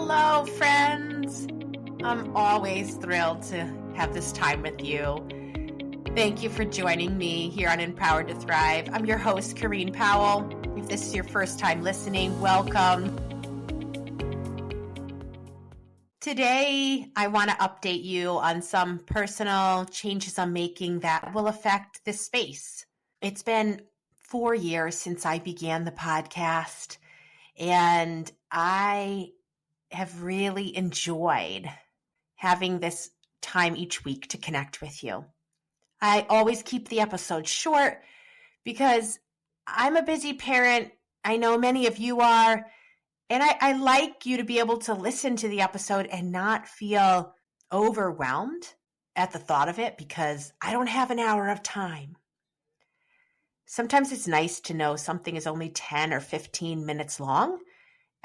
Hello, friends. I'm always thrilled to have this time with you. Thank you for joining me here on Empowered to Thrive. I'm your host, Corrine Powell. If this is your first time listening, welcome. Today, I want to update you on some personal changes I'm making that will affect this space. It's been 4 years since I began the podcast, and I have really enjoyed having this time each week to connect with you. I always keep the episodes short because I'm a busy parent. I know many of you are, and I like you to be able to listen to the episode and not feel overwhelmed at the thought of it because I don't have an hour of time. Sometimes it's nice to know something is only 10 or 15 minutes long,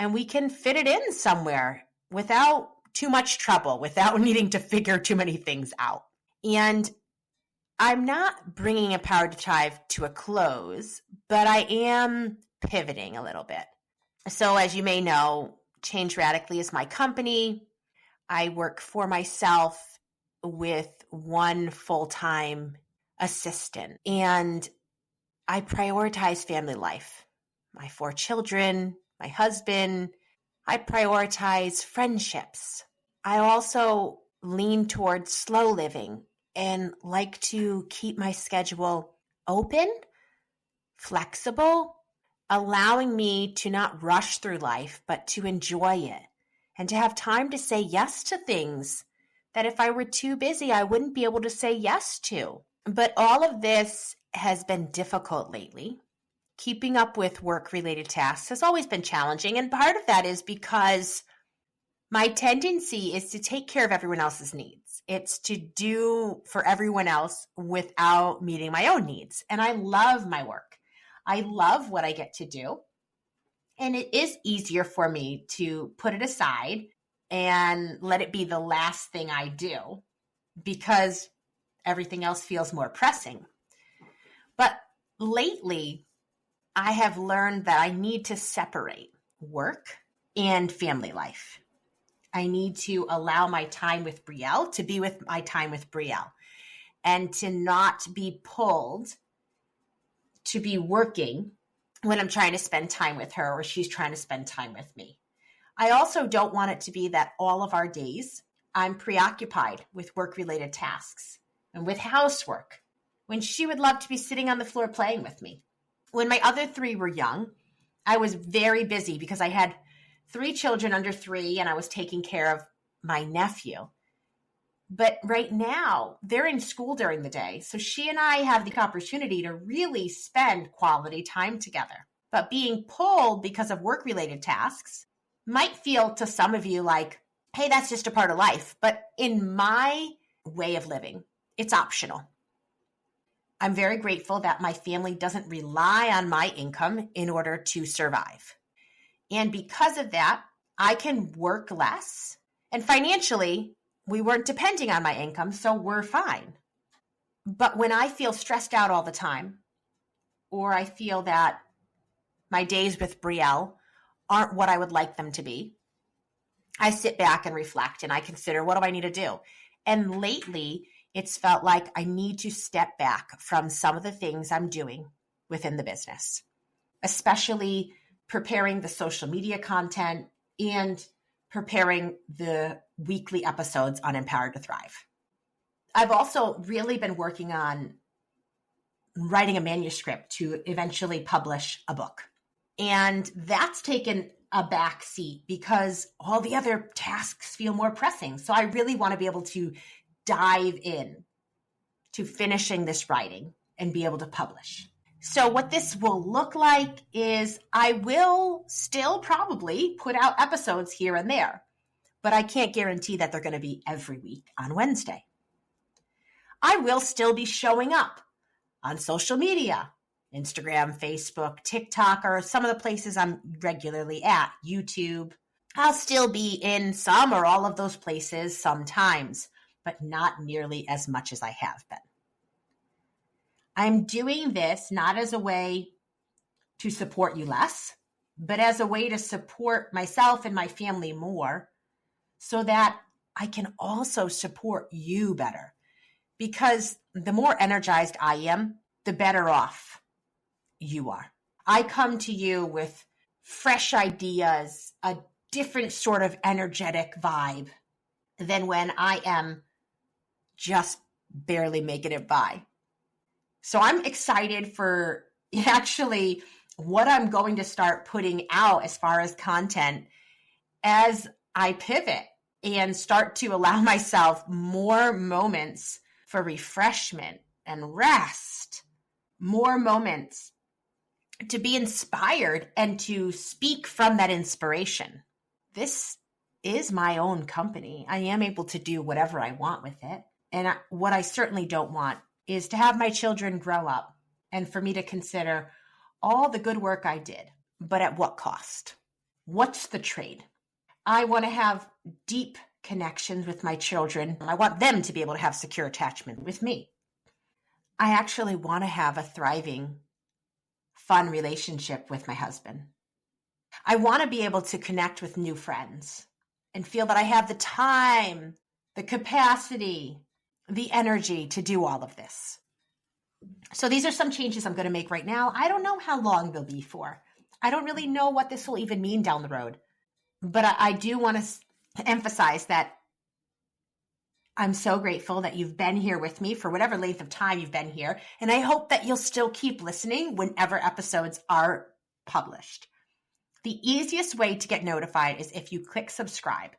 and we can fit it in somewhere without too much trouble, without needing to figure too many things out. And I'm not bringing Empowered to Thrive to a close, but I am pivoting a little bit. So as you may know, Change Radically is my company. I work for myself with one full-time assistant, and I prioritize family life. My 4 children, my husband. I prioritize friendships. I also lean towards slow living and like to keep my schedule open, flexible, allowing me to not rush through life, but to enjoy it and to have time to say yes to things that if I were too busy, I wouldn't be able to say yes to. But all of this has been difficult lately. Keeping up with work-related tasks has always been challenging, and part of that is because my tendency is to take care of everyone else's needs. It's to do for everyone else without meeting my own needs, and I love my work. I love what I get to do, and it is easier for me to put it aside and let it be the last thing I do because everything else feels more pressing. But lately, I have learned that I need to separate work and family life. I need to allow my time with Brielle to be with my time with Brielle and to not be pulled to be working when I'm trying to spend time with her or she's trying to spend time with me. I also don't want it to be that all of our days I'm preoccupied with work-related tasks and with housework when she would love to be sitting on the floor playing with me. When my other 3 were young, I was very busy because I had 3 children under 3 and I was taking care of my nephew. But right now, they're in school during the day. So she and I have the opportunity to really spend quality time together. But being pulled because of work-related tasks might feel to some of you like, hey, that's just a part of life. But in my way of living, it's optional. I'm very grateful that my family doesn't rely on my income in order to survive. And because of that, I can work less. And financially, we weren't depending on my income, so we're fine. But when I feel stressed out all the time, or I feel that my days with Brielle aren't what I would like them to be, I sit back and reflect and I consider, what do I need to do? And lately, it's felt like I need to step back from some of the things I'm doing within the business, especially preparing the social media content and preparing the weekly episodes on Empowered to Thrive. I've also really been working on writing a manuscript to eventually publish a book. And that's taken a back seat because all the other tasks feel more pressing. So I really want to be able to dive in to finishing this writing and be able to publish. So what this will look like is I will still probably put out episodes here and there, but I can't guarantee that they're going to be every week on Wednesday. I will still be showing up on social media, Instagram, Facebook, TikTok, or some of the places I'm regularly at, YouTube. I'll still be in some or all of those places sometimes, but not nearly as much as I have been. I'm doing this not as a way to support you less, but as a way to support myself and my family more so that I can also support you better. Because the more energized I am, the better off you are. I come to you with fresh ideas, a different sort of energetic vibe than when I am just barely making it by. So I'm excited for actually what I'm going to start putting out as far as content as I pivot and start to allow myself more moments for refreshment and rest, more moments to be inspired and to speak from that inspiration. This is my own company. I am able to do whatever I want with it. And what I certainly don't want is to have my children grow up and for me to consider all the good work I did, but at what cost? What's the trade? I want to have deep connections with my children. I want them to be able to have secure attachment with me. I actually want to have a thriving, fun relationship with my husband. I want to be able to connect with new friends and feel that I have the time, the capacity, the energy to do all of this. So these are some changes I'm going to make right now. I don't know how long they'll be for. I don't really know what this will even mean down the road. But I do want to emphasize that I'm so grateful that you've been here with me for whatever length of time you've been here. And I hope that you'll still keep listening whenever episodes are published. The easiest way to get notified is if you click subscribe.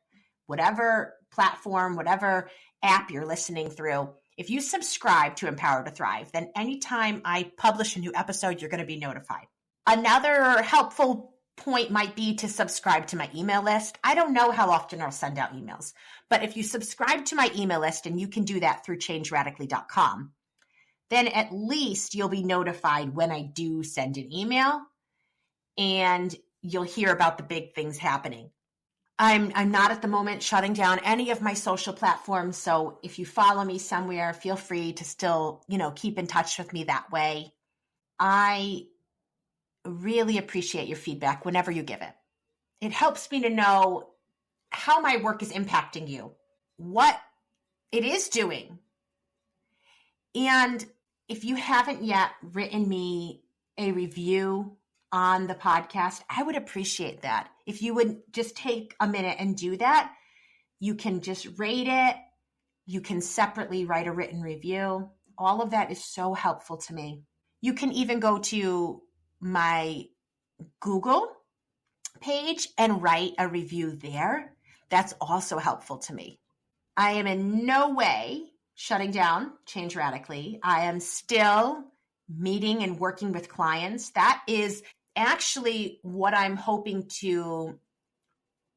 Whatever platform, whatever app you're listening through, if you subscribe to Empower to Thrive, then anytime I publish a new episode, you're going to be notified. Another helpful point might be to subscribe to my email list. I don't know how often I'll send out emails, but if you subscribe to my email list, and you can do that through changeradically.com, then at least you'll be notified when I do send an email and you'll hear about the big things happening. I'm not at the moment shutting down any of my social platforms. So if you follow me somewhere, feel free to still, keep in touch with me that way. I really appreciate your feedback whenever you give it. It helps me to know how my work is impacting you, what it is doing. And if you haven't yet written me a review on the podcast, I would appreciate that. If you would just take a minute and do that, you can just rate it. You can separately write a written review. All of that is so helpful to me. You can even go to my Google page and write a review there. That's also helpful to me. I am in no way shutting down Change Radically. I am still meeting and working with clients. That is actually what I'm hoping to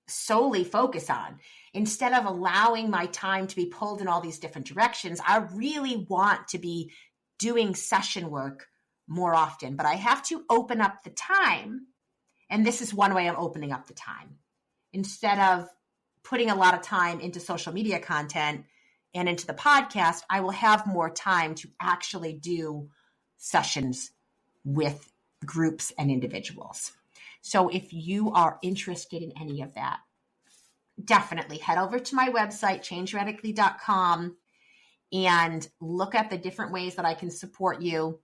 solely focus on. Instead of allowing my time to be pulled in all these different directions, I really want to be doing session work more often, but I have to open up the time. And this is one way I'm opening up the time. Instead of putting a lot of time into social media content and into the podcast, I will have more time to actually do sessions with groups and individuals. So if you are interested in any of that, definitely head over to my website, changeradically.com, and look at the different ways that I can support you.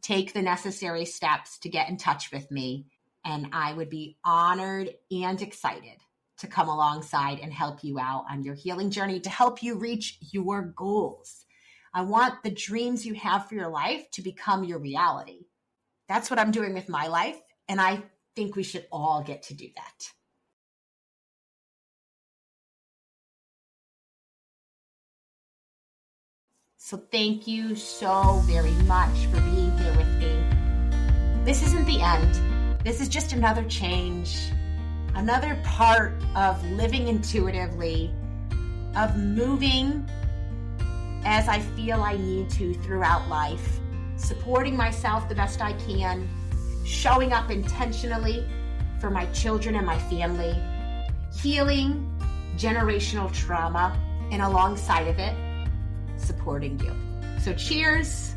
Take the necessary steps to get in touch with me. And I would be honored and excited to come alongside and help you out on your healing journey, to help you reach your goals. I want the dreams you have for your life to become your reality. That's what I'm doing with my life, and I think we should all get to do that. So thank you so very much for being here with me. This isn't the end. This is just another change, another part of living intuitively, of moving as I feel I need to throughout life, supporting myself the best I can, showing up intentionally for my children and my family, healing generational trauma, and alongside of it, supporting you. So cheers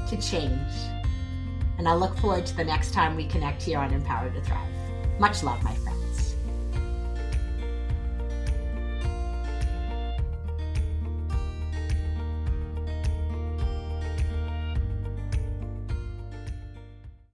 to change. And I look forward to the next time we connect here on Empower to Thrive. Much love, my friend.